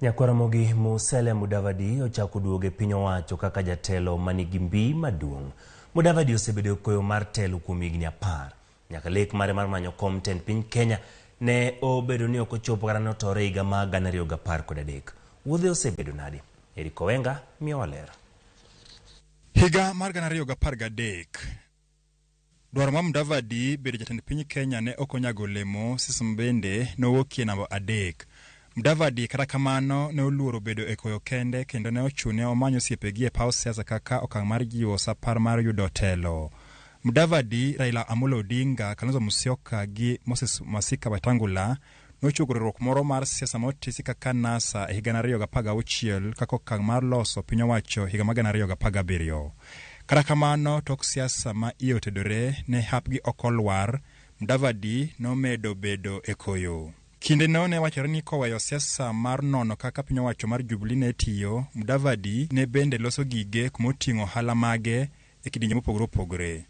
Ramogi Mudavadi ochako duogo e piny owacho kaka jatelo manigi mbii maduong'. Mudavadi osebedo koyo mar telo kuom higni 10. Nyaka lek mare mar manyo kom tend piny Kenya ne obedo ni ok ochopo kata notore higa mar 2013. Wuodhe osebedo nade? Kwanza miyowa ler. Higa mar 2013 dwaro mar Mudavadi bedo jatend piny Kenya ne ok onyago olemo. Sism bende nowuokie namba 3. Mudavadi kata kamano ne oluoro bedo e koyo kende kendo ne ochune omanyo osiepegi e paw siasa kaka okang' mar jiwo sapar mar yudo telo. Mudavadi, Raila Amolo Odinga, Kalonzo Musyoka gi Moses Masika Wetangula nochugo riwruok moro mar siasa motisi kaka NASA e higa 2016 kaka okang' mar loso piny owacho higa mar 2017. Kata kamano tok siasa ma iye otedore ne hapgi okolwar, Mudavadi nomedo bedo e koyo. Kinde no ne wachore ni koweyo siasa mar nono kaka piny owacho mar Jubilee ne tiyo, Mudavadi ne bende loso gige kumoting'o hala mage e kidienje mopogore opogore.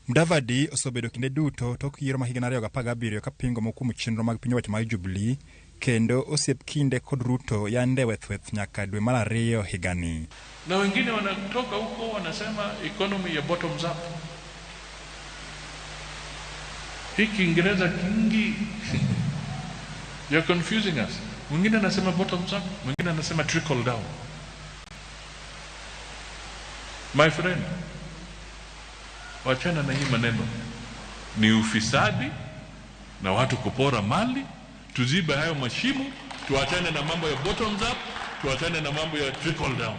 Mudavadi osebedo kinde duto tok yiero ma higa 2017 ka pingo mokuom chenro mag piny owacho mar Jubilee, kendo osiep kinde kod Ruto yande wethweth nyaka dwe mar 2 higani. Na wengine wanatoka huko wanasema economy ya bottoms up. Hii Kiingereza kingi you're confusing us. Mwingine anasema bottoms up, mwingine anasema trickle down. My friend, wachana na hii maneno. Ni ufisadi na watu kupora mali, tuzibe hayo mashimo, tuachane na mambo ya bottoms up, tuachane na mambo ya trickle down.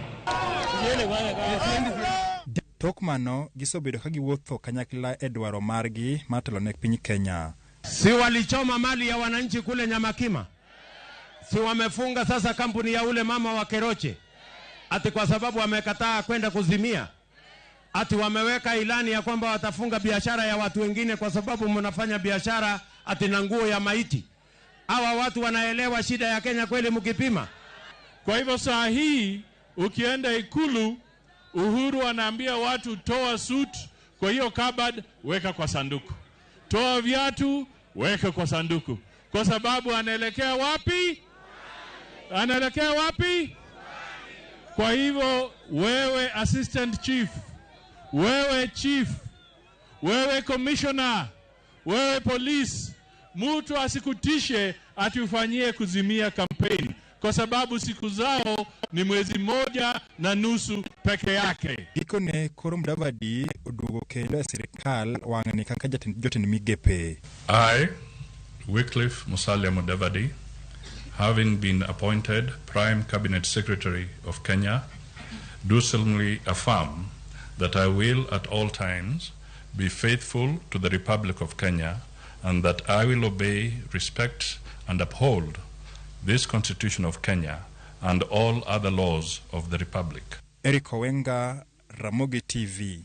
Tokmano gisobedo ka giwuotho kanyakla e dwaro margi matelo ne piny Kenya. Si walichoma mali ya wananchi kule Nyamakima? Si wamefunga sasa kampuni ya ule mama wa Keroche? Ati kwa sababu wamekataa kwenda kuzimia? Ati wameweka ilani ya kwamba watafunga biashara ya watu wengine kwa sababu mnafanya biashara ati na nguo ya maiti? Hawa watu wanaelewa shida ya Kenya kweli mkipima? Kwa hivyo saa hii ukienda Ikulu, Uhuru anaambia watu toa suit kwa hiyo cupboard, weka kwa sanduku. Toa viatu, weka kwa sanduku. Kwa sababu anaelekea wapi? Anaelekea wapi? Kwa hivyo wewe assistant chief, wewe chief, wewe commissioner, wewe police, mtu asikutishe atufanyie kuzimia campaign. Kwa sababu siku zao ni 1.5 peke yake. Iko ne koro Mudavadi oduogo kendo e sirikal wang'ani kaka jotend migepe. I, Wycliffe Musalia Mudavadi, having been appointed Prime Cabinet Secretary of Kenya, do solemnly affirm that I will at all times be faithful to the Republic of Kenya and that I will obey, respect and uphold this Constitution of Kenya and all other laws of the Republic. Kwanza, Ramogi TV.